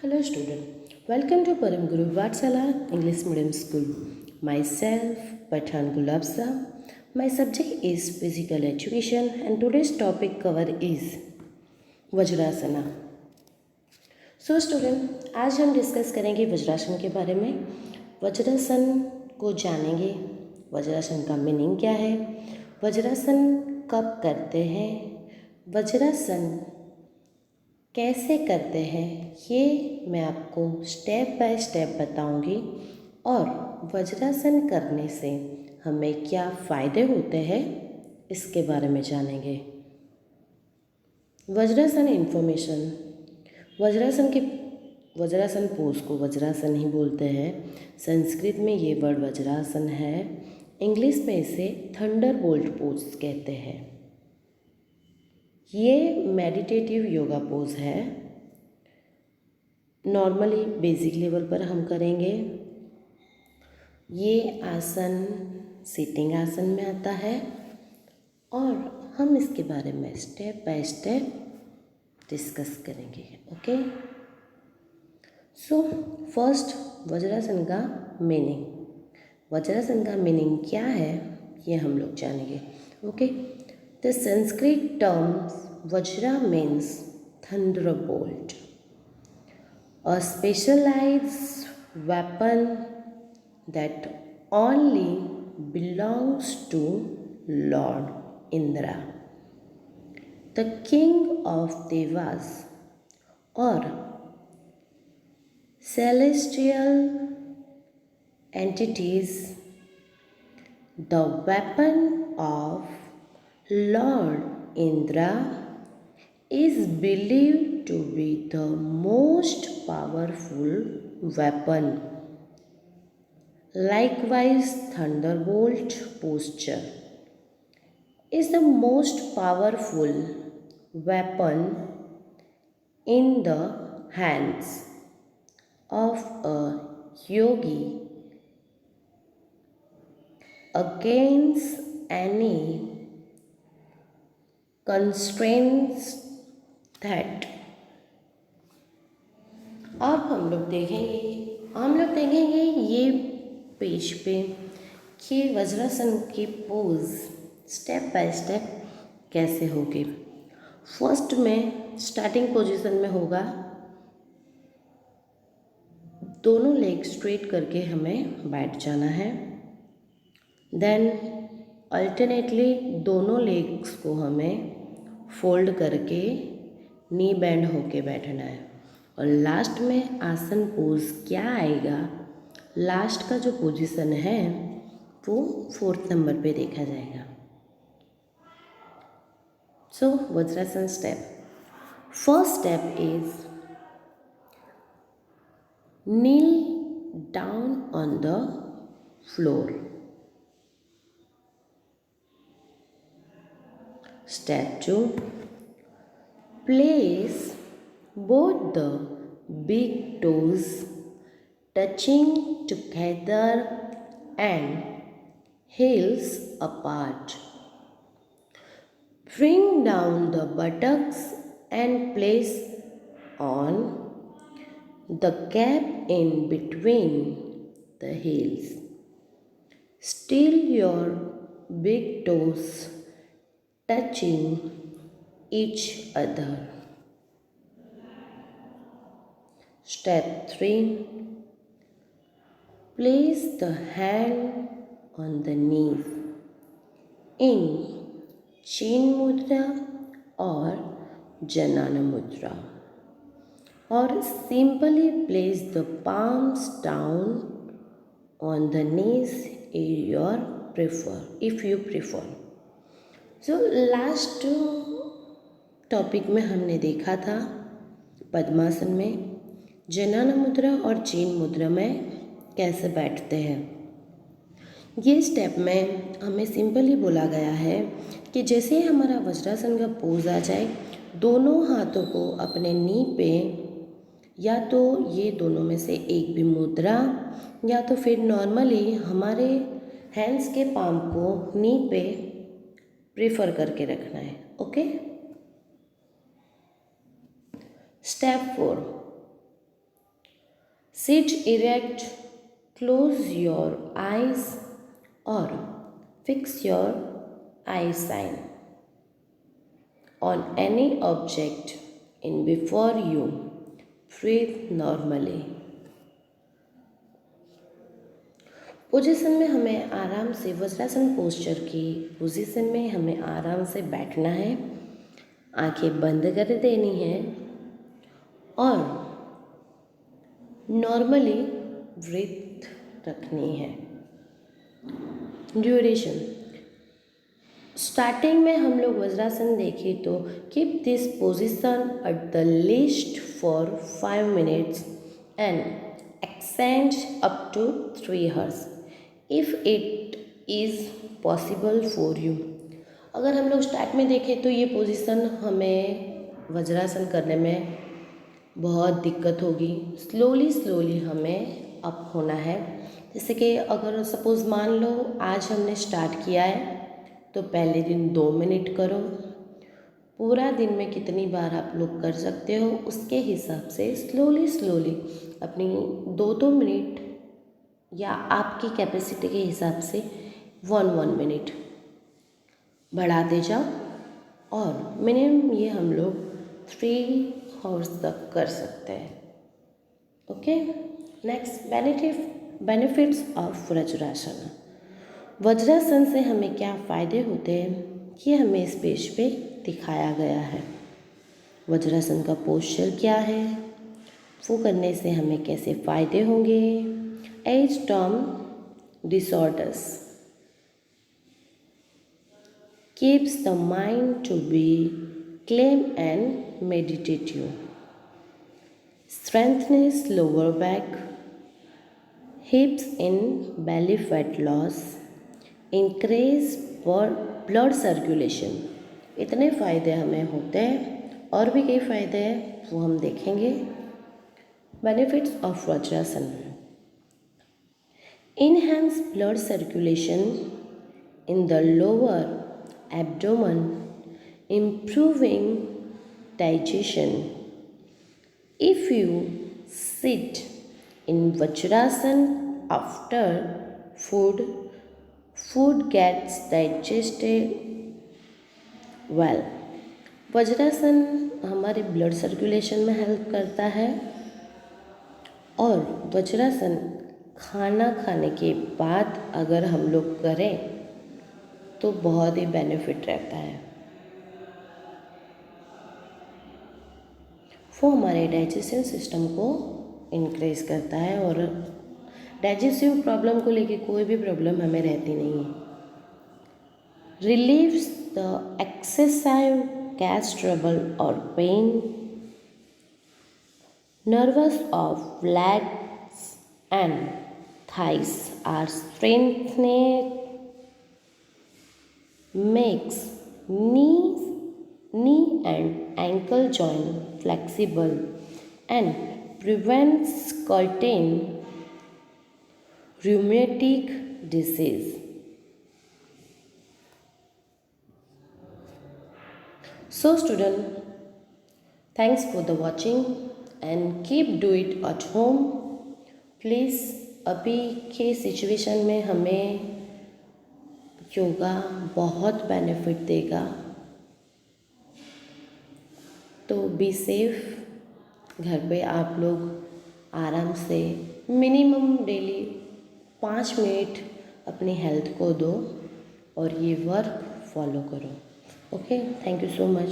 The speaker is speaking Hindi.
Hello student, welcome to Param Guru Vatsala English Medium School. Myself Pathan Gulabsa. My subject is physical education and today's topic cover is वज्रासना. So student, आज हम डिस्कस करेंगे वज्रासन के बारे में. वज्रासन को जानेंगे. वज्रासन का मीनिंग क्या है, वज्रासन कब करते हैं, वज्रासन कैसे करते हैं, ये मैं आपको स्टेप बाय स्टेप बताऊंगी. और वज्रासन करने से हमें क्या फ़ायदे होते हैं इसके बारे में जानेंगे. वज्रासन इन्फॉर्मेशन. वज्रासन पोज को वज्रासन ही बोलते हैं. संस्कृत में ये वर्ड वज्रासन है. इंग्लिश में इसे थंडरबोल्ट पोज कहते हैं. ये मेडिटेटिव योगा पोज है. नॉर्मली बेसिक लेवल पर हम करेंगे. ये आसन सिटिंग आसन में आता है और हम इसके बारे में स्टेप बाय स्टेप डिस्कस करेंगे. ओके. सो फर्स्ट वज्रासन का मीनिंग. वज्रासन का मीनिंग क्या है ये हम लोग जानेंगे. Okay. The Sanskrit term Vajra means thunderbolt, a specialized weapon that only belongs to Lord Indra, the king of Devas or celestial entities. The weapon of Lord Indra is believed to be the most powerful weapon. Likewise, thunderbolt posture is the most powerful weapon in the hands of a yogi against any constraints that. अब हम लोग देखेंगे ये पेज पे कि वज्रासन की पोज स्टेप बाय स्टेप कैसे होगी. फर्स्ट में स्टार्टिंग पोजीशन में होगा. दोनों लेग स्ट्रेट करके हमें बैठ जाना है. देन अल्टरनेटली दोनों लेग्स को हमें फोल्ड करके नी बेंड होके बैठना है. और लास्ट में आसन पोज क्या आएगा, लास्ट का जो पोजीशन है वो 4th नंबर पे देखा जाएगा. So Vajrasana step. First step is kneel down on the floor. Step 2, place both the big toes touching together and heels apart. Bring down the buttocks and place on the gap in between the heels. Still your big toes touching each other. Step 3, place the hand on the knees in Chin Mudra or Janana Mudra, or simply place the palms down on the knees if you prefer. So last topic में हमने देखा था पद्मासन में जनाना मुद्रा और चीन मुद्रा में कैसे बैठते हैं. ये स्टेप में हमें सिंपली बोला गया है कि जैसे हमारा वज्रासन का पोज आ जाए, दोनों हाथों को अपने नी पे या तो ये दोनों में से एक भी मुद्रा या तो फिर नॉर्मली हमारे हैंड्स के पाम को नी पे प्रेफर करके रखना है. Okay. Step 4, Sit erect, close your eyes or fix your eye sign on any object in before you. Breathe normally. Position में हमें आराम से वज्रासन पोस्चर की पोजीशन में हमें आराम से बैठना है, आंखें बंद कर देनी है और नॉर्मली ब्रीथ रखनी है। ड्यूरेशन स्टार्टिंग में हम लोग वज्रासन देखें तो keep this position at the least for 5 minutes and extend up to 3 hours if it is possible for you. अगर हम लोग स्टार्ट में देखें तो ये पोजीशन हमें वज्रासन करने में बहुत दिक्कत होगी। स्लोली हमें अप होना है। जैसे कि अगर सपोज़ मान लो आज हमने स्टार्ट किया है तो पहले दिन 2 मिनट करो। पूरा दिन में कितनी बार आप लोग कर सकते हो उसके हिसाब से स्लोली अपनी 2 मिनट या आपकी कैपेसिटी के हिसाब से 1 मिनट बढ़ाते जाओ और मिनिमम ये हम लोग 3 hours तक कर सकते हैं। Okay, next benefits of vajrasana. Vajrasana से हमें क्या फ़ायदे होते हैं ये हमें इस पेज पे दिखाया गया है। वज्रासन का पोस्चर क्या है, वो करने से हमें कैसे फ़ायदे होंगे। Age term disorders keeps the mind to be calm and meditative, strengthens lower back, helps in belly fat loss, increase blood circulation। इतने फ़ायदे हमें होते हैं और भी कई फ़ायदे हैं वो हम देखेंगे। Benefits of vajrasana enhance blood circulation in the lower abdomen, improving digestion. If you sit in Vajrasan after food gets digested well. Vajrasana हमारे ब्लड सर्कुलेशन में हेल्प करता है और वज्रासन खाना खाने के बाद अगर हम लोग करें तो बहुत ही बेनिफिट रहता है। वो हमारे डाइजेस्टिव सिस्टम को इंक्रीज करता है और डाइजेस्टिव प्रॉब्लम को लेके कोई भी प्रॉब्लम हमें रहती नहीं है। Relieves the excessive gas trouble और pen, nerves of legs and thighs are strengthened, makes knee and ankle joint flexible and prevents certain rheumatic disease. So student, thanks for the watching and keep do it at home. Please अभी के सिचुएशन में हमें योगा बहुत बेनिफिट देगा, तो बी सेफ। घर पे आप लोग आराम से मिनिमम डेली 5 मिनट अपनी हेल्थ को दो और ये वर्क फॉलो करो। Okay, thank you so much.